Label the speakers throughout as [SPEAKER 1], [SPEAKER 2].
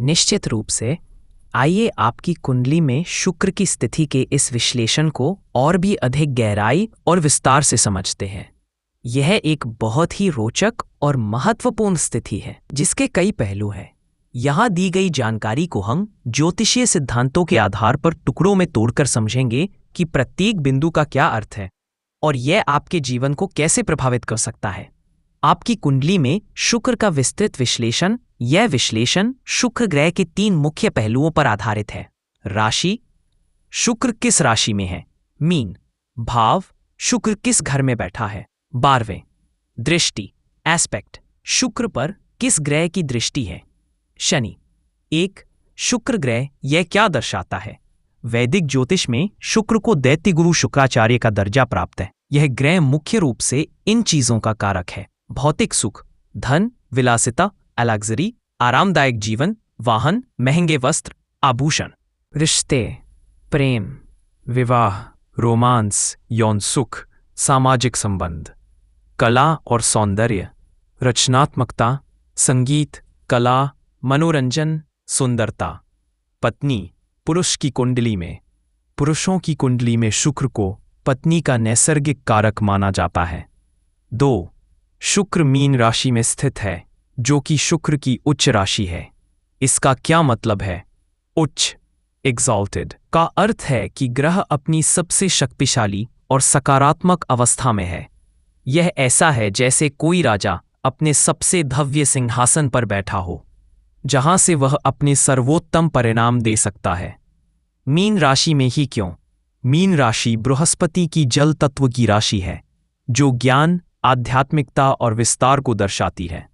[SPEAKER 1] निश्चित रूप से। आइए आपकी कुंडली में शुक्र की स्थिति के इस विश्लेषण को और भी अधिक गहराई और विस्तार से समझते हैं। यह एक बहुत ही रोचक और महत्वपूर्ण स्थिति है जिसके कई पहलू हैं। यहाँ दी गई जानकारी को हम ज्योतिषीय सिद्धांतों के आधार पर टुकड़ों में तोड़कर समझेंगे कि प्रत्येक बिंदु का क्या अर्थ है और यह आपके जीवन को कैसे प्रभावित कर सकता है। आपकी कुंडली में शुक्र का विस्तृत विश्लेषण। यह विश्लेषण शुक्र ग्रह के 3 मुख्य पहलुओं पर आधारित है। राशि, शुक्र किस राशि में है। मीन, भाव, शुक्र किस घर में बैठा है। 12वें, दृष्टि, एस्पेक्ट, शुक्र पर किस ग्रह की दृष्टि है। शनि। 1, शुक्र ग्रह यह क्या दर्शाता है। वैदिक ज्योतिष में शुक्र को दैत्य गुरु शुक्राचार्य का दर्जा प्राप्त है। यह ग्रह मुख्य रूप से इन चीजों का कारक है: भौतिक सुख, धन, विलासिता, लग्जरी, आरामदायक जीवन, वाहन, महंगे वस्त्र, आभूषण। रिश्ते, प्रेम, विवाह, रोमांस, यौन सुख, सामाजिक संबंध। कला और सौंदर्य, रचनात्मकता, संगीत, कला, मनोरंजन, सुंदरता। पत्नी, पुरुष की कुंडली में, पुरुषों की कुंडली में शुक्र को पत्नी का नैसर्गिक कारक माना जाता है। 2, शुक्र मीन राशि में स्थित है जो कि शुक्र की उच्च राशि है। इसका क्या मतलब है। उच्च, एक्सॉल्टेड, का अर्थ है कि ग्रह अपनी सबसे शक्तिशाली और सकारात्मक अवस्था में है। यह ऐसा है जैसे कोई राजा अपने सबसे भव्य सिंहासन पर बैठा हो, जहां से वह अपने सर्वोत्तम परिणाम दे सकता है। मीन राशि में ही क्यों। मीन राशि बृहस्पति की जल तत्व की राशि है जो ज्ञान, आध्यात्मिकता और विस्तार को दर्शाती है।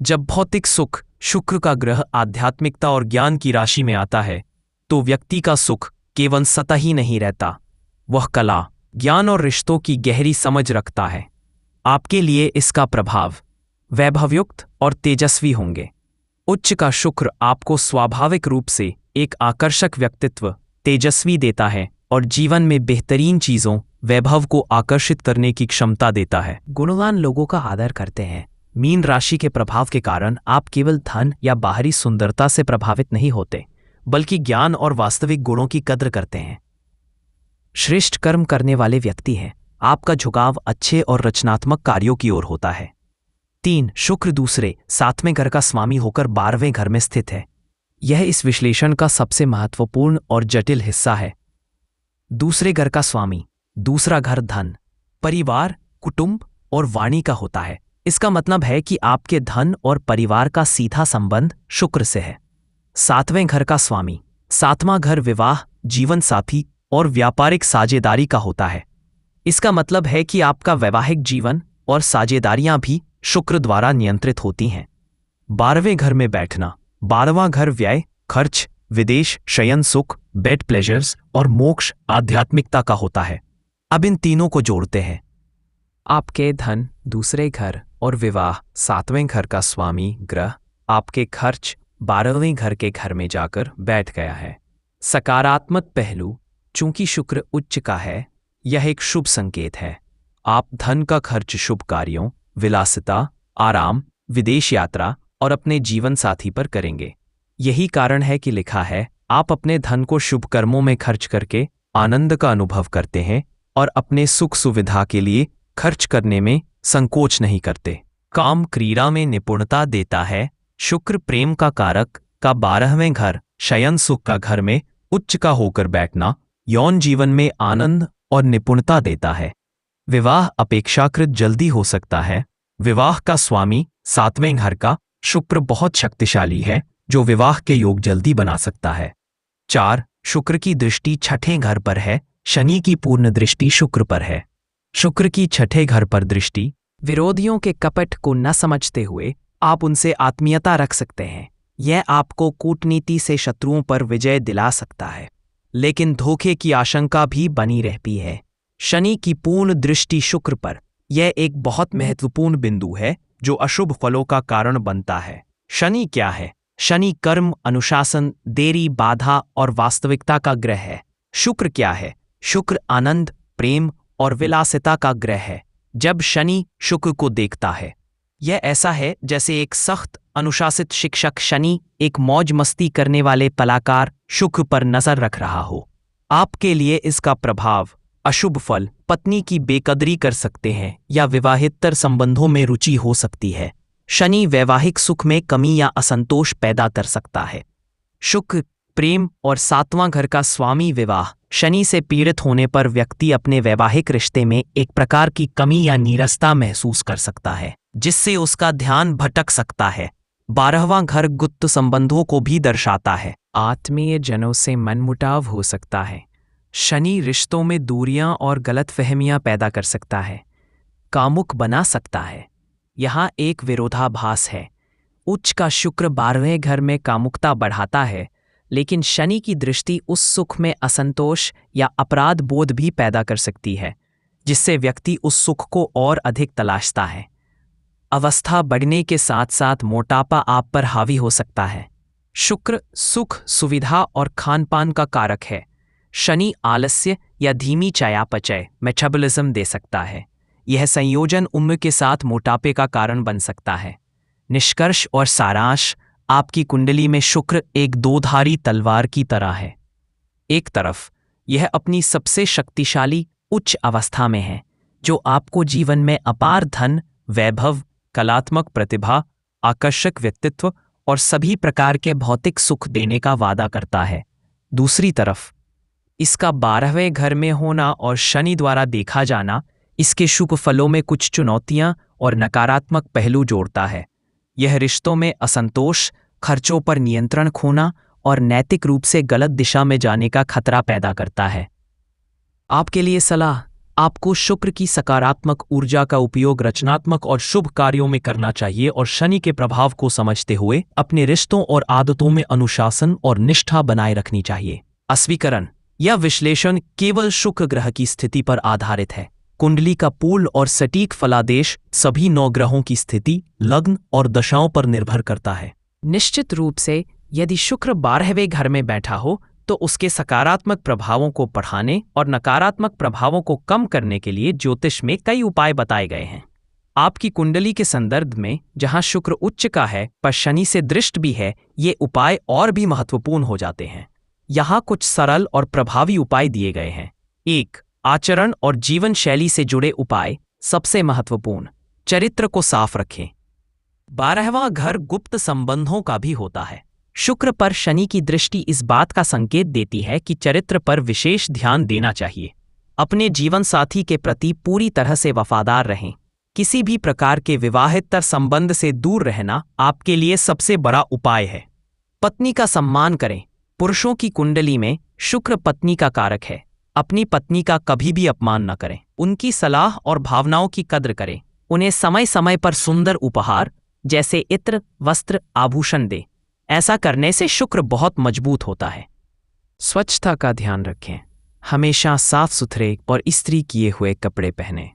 [SPEAKER 1] जब भौतिक सुख शुक्र का ग्रह आध्यात्मिकता और ज्ञान की राशि में आता है तो व्यक्ति का सुख केवल सतही नहीं रहता, वह कला, ज्ञान और रिश्तों की गहरी समझ रखता है। आपके लिए इसका प्रभाव वैभवयुक्त और तेजस्वी होंगे। उच्च का शुक्र आपको स्वाभाविक रूप से एक आकर्षक व्यक्तित्व, तेजस्वी देता है और जीवन में बेहतरीन चीजों, वैभव को आकर्षित करने की क्षमता देता है। गुणवान लोगों का आदर करते हैं। मीन राशि के प्रभाव के कारण आप केवल धन या बाहरी सुंदरता से प्रभावित नहीं होते, बल्कि ज्ञान और वास्तविक गुणों की कद्र करते हैं। श्रेष्ठ कर्म करने वाले व्यक्ति हैं। आपका झुकाव अच्छे और रचनात्मक कार्यों की ओर होता है। 3, शुक्र दूसरे 7वें घर का स्वामी होकर 12वें घर में स्थित है। यह इस विश्लेषण का सबसे महत्वपूर्ण और जटिल हिस्सा है। दूसरे घर का स्वामी, दूसरा घर धन, परिवार, कुटुंब और वाणी का होता है। इसका मतलब है कि आपके धन और परिवार का सीधा संबंध शुक्र से है। 7वें घर का स्वामी, 7वां घर विवाह, जीवन साथी और व्यापारिक साझेदारी का होता है। इसका मतलब है कि आपका वैवाहिक जीवन और साझेदारियां भी शुक्र द्वारा नियंत्रित होती हैं। 12वें घर में बैठना, 12वां घर व्यय, खर्च, विदेश, शयन सुख, बेड प्लेजर्स और मोक्ष, आध्यात्मिकता का होता है। अब इन तीनों को जोड़ते हैं। आपके धन, दूसरे घर और विवाह, 7वें घर का स्वामी ग्रह आपके खर्च 12वें घर के घर में जाकर बैठ गया है। सकारात्मक पहलू, चूंकि शुक्र उच्च का है, यह एक शुभ संकेत है। आप धन का खर्च शुभ कार्यों, विलासिता, आराम, विदेश यात्रा और अपने जीवन साथी पर करेंगे। यही कारण है कि लिखा है, आप अपने धन को शुभ कर्मों में खर्च करके आनंद का अनुभव करते हैं और अपने सुख सुविधा के लिए खर्च करने में संकोच नहीं करते। काम, क्रीड़ा में निपुणता देता है। शुक्र प्रेम का कारक का 12वें घर, शयन सुख का घर में उच्च का होकर बैठना यौन जीवन में आनंद और निपुणता देता है। विवाह अपेक्षाकृत जल्दी हो सकता है। विवाह का स्वामी 7वें घर का शुक्र बहुत शक्तिशाली है जो विवाह के योग जल्दी बना सकता है। 4, शुक्र की दृष्टि 6ठे घर पर है। शनि की पूर्ण दृष्टि शुक्र पर है। शुक्र की 6ठे घर पर दृष्टि, विरोधियों के कपट को न समझते हुए आप उनसे आत्मीयता रख सकते हैं। यह आपको कूटनीति से शत्रुओं पर विजय दिला सकता है, लेकिन धोखे की आशंका भी बनी रहती है। शनि की पूर्ण दृष्टि शुक्र पर, यह एक बहुत महत्वपूर्ण बिंदु है जो अशुभ फलों का कारण बनता है। शनि क्या है। शनि कर्म, अनुशासन, देरी, बाधा और वास्तविकता का ग्रह है। शुक्र क्या है। शुक्र आनंद, प्रेम और विलासिता का ग्रह है। जब शनि शुक्र को देखता है, यह ऐसा है जैसे एक सख्त अनुशासित शिक्षक शनि एक मौज मस्ती करने वाले कलाकार शुक्र पर नजर रख रहा हो। आपके लिए इसका प्रभाव अशुभ फल, पत्नी की बेकदरी कर सकते हैं या विवाहेतर संबंधों में रुचि हो सकती है। शनि वैवाहिक सुख में कमी या असंतोष पैदा कर सकता है। शुक्र प्रेम और सातवां घर का स्वामी विवाह। शनि से पीड़ित होने पर व्यक्ति अपने वैवाहिक रिश्ते में एक प्रकार की कमी या नीरसता महसूस कर सकता है, जिससे उसका ध्यान भटक सकता है। 12वां घर गुप्त संबंधों को भी दर्शाता है। आत्मीय जनों से मनमुटाव हो सकता है। शनि रिश्तों में दूरियां और गलतफहमियां पैदा कर सकता है, कामुक बना सकता है। यहाँ एक विरोधाभास है। उच्च का शुक्र 12वें घर में कामुकता बढ़ाता है, लेकिन शनि की दृष्टि उस सुख में असंतोष या अपराध बोध भी पैदा कर सकती है, जिससे व्यक्ति उस सुख को और अधिक तलाशता है। अवस्था बढ़ने के साथ साथ मोटापा आप पर हावी हो सकता है। शुक्र सुख, सुविधा और खानपान का कारक है। शनि आलस्य या धीमी चयापचय मेटाबॉलिज्म दे सकता है। यह संयोजन उम्र के साथ मोटापे का कारण बन सकता है। निष्कर्ष और सारांश, आपकी कुंडली में शुक्र एक दोधारी तलवार की तरह है। एक तरफ यह अपनी सबसे शक्तिशाली उच्च अवस्था में है, जो आपको जीवन में अपार धन, वैभव, कलात्मक प्रतिभा, आकर्षक व्यक्तित्व और सभी प्रकार के भौतिक सुख देने का वादा करता है। दूसरी तरफ इसका 12वें घर में होना और शनि द्वारा देखा जाना इसके शुभ फलों में कुछ चुनौतियां और नकारात्मक पहलू जोड़ता है। यह रिश्तों में असंतोष, खर्चों पर नियंत्रण खोना और नैतिक रूप से गलत दिशा में जाने का खतरा पैदा करता है। आपके लिए सलाह, आपको शुक्र की सकारात्मक ऊर्जा का उपयोग रचनात्मक और शुभ कार्यों में करना चाहिए और शनि के प्रभाव को समझते हुए अपने रिश्तों और आदतों में अनुशासन और निष्ठा बनाए रखनी चाहिए। अस्वीकरण, यह विश्लेषण केवल शुक्र ग्रह की स्थिति पर आधारित है। कुंडली का पूर्ण और सटीक फलादेश सभी 9 ग्रहों की स्थिति, लग्न और दशाओं पर निर्भर करता है। निश्चित रूप से यदि शुक्र 12वें घर में बैठा हो तो उसके सकारात्मक प्रभावों को बढ़ाने और नकारात्मक प्रभावों को कम करने के लिए ज्योतिष में कई उपाय बताए गए हैं। आपकी कुंडली के संदर्भ में जहां शुक्र उच्च का है पर शनि से दृष्ट भी है, ये उपाय और भी महत्वपूर्ण हो जाते हैं। यहाँ कुछ सरल और प्रभावी उपाय दिए गए हैं। 1. आचरण और जीवन शैली से जुड़े उपाय। सबसे महत्वपूर्ण, चरित्र को साफ रखें। 12वां घर गुप्त संबंधों का भी होता है। शुक्र पर शनि की दृष्टि इस बात का संकेत देती है कि चरित्र पर विशेष ध्यान देना चाहिए। अपने जीवन साथी के प्रति पूरी तरह से वफादार रहें। किसी भी प्रकार के विवाहेतर संबंध से दूर रहना आपके लिए सबसे बड़ा उपाय है। पत्नी का सम्मान करें। पुरुषों की कुंडली में शुक्र पत्नी का कारक है। अपनी पत्नी का कभी भी अपमान न करें। उनकी सलाह और भावनाओं की कद्र करें। उन्हें समय समय पर सुंदर उपहार जैसे इत्र, वस्त्र, आभूषण दें। ऐसा करने से शुक्र बहुत मजबूत होता है। स्वच्छता का ध्यान रखें। हमेशा साफ सुथरे और इस्त्री किए हुए कपड़े पहनें।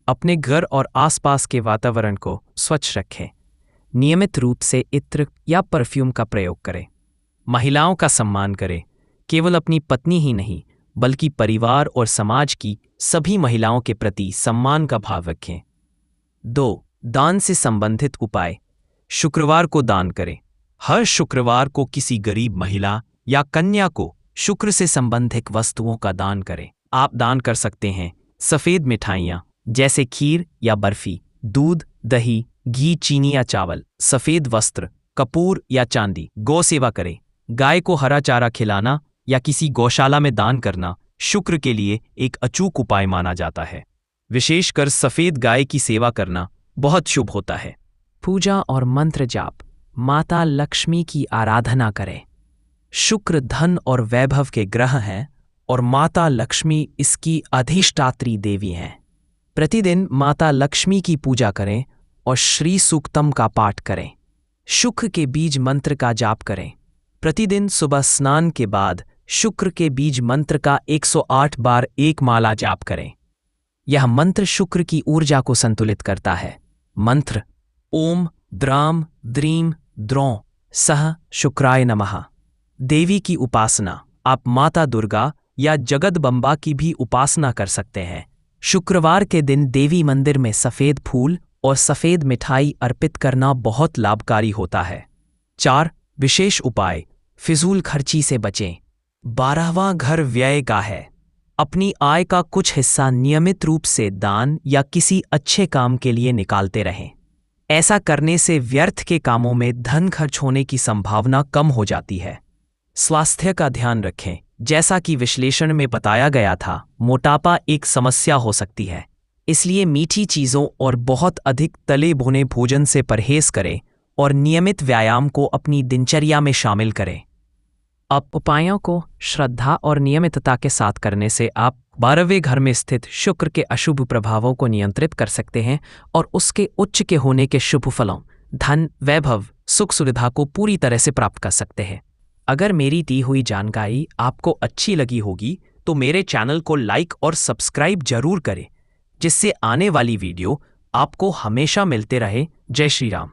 [SPEAKER 1] अपने घर और आसपास के वातावरण को स्वच्छ रखें। नियमित रूप से इत्र या परफ्यूम का प्रयोग करें। महिलाओं का सम्मान करें। केवल अपनी पत्नी ही नहीं, बल्कि परिवार और समाज की सभी महिलाओं के प्रति सम्मान का भाव रखें। 2. दान से संबंधित उपाय। शुक्रवार को दान करें। हर शुक्रवार को किसी गरीब महिला या कन्या को शुक्र से संबंधित वस्तुओं का दान करें। आप दान कर सकते हैं सफ़ेद मिठाइयाँ जैसे खीर या बर्फी, दूध, दही, घी, चीनी या चावल, सफ़ेद वस्त्र, कपूर या चांदी। गौ सेवा करें। गाय को हरा चारा खिलाना या किसी गौशाला में दान करना शुक्र के लिए एक अचूक उपाय माना जाता है। विशेषकर सफ़ेद गाय की सेवा करना बहुत शुभ होता है। पूजा और मंत्र जाप। माता लक्ष्मी की आराधना करें। शुक्र धन और वैभव के ग्रह हैं और माता लक्ष्मी इसकी अधिष्ठात्री देवी हैं। प्रतिदिन माता लक्ष्मी की पूजा करें और श्री सूक्तम का पाठ करें। शुक्र के बीज मंत्र का जाप करें। प्रतिदिन सुबह स्नान के बाद शुक्र के बीज मंत्र का 108 बार एक माला जाप करें। यह मंत्र शुक्र की ऊर्जा को संतुलित करता है। मंत्र: ओम द्राम द्रीम द्रौं सह शुक्राय नमः। देवी की उपासना। आप माता दुर्गा या जगदम्बा की भी उपासना कर सकते हैं। शुक्रवार के दिन देवी मंदिर में सफ़ेद फूल और सफ़ेद मिठाई अर्पित करना बहुत लाभकारी होता है। 4. विशेष उपाय, फिजूल खर्ची से बचें। 12वां घर व्यय का है। अपनी आय का कुछ हिस्सा नियमित रूप से दान या किसी अच्छे काम के लिए निकालते रहें। ऐसा करने से व्यर्थ के कामों में धन खर्च होने की संभावना कम हो जाती है। स्वास्थ्य का ध्यान रखें। जैसा कि विश्लेषण में बताया गया था, मोटापा एक समस्या हो सकती है, इसलिए मीठी चीज़ों और बहुत अधिक तले भुने भोजन से परहेज करें और नियमित व्यायाम को अपनी दिनचर्या में शामिल करें। अब उपायों को श्रद्धा और नियमितता के साथ करने से आप 12वें घर में स्थित शुक्र के अशुभ प्रभावों को नियंत्रित कर सकते हैं और उसके उच्च के होने के शुभ फलों, धन, वैभव, सुख सुविधा को पूरी तरह से प्राप्त कर सकते हैं। अगर मेरी दी हुई जानकारी आपको अच्छी लगी होगी तो मेरे चैनल को लाइक और सब्सक्राइब जरूर करें, जिससे आने वाली वीडियो आपको हमेशा मिलते रहे। जय श्री राम।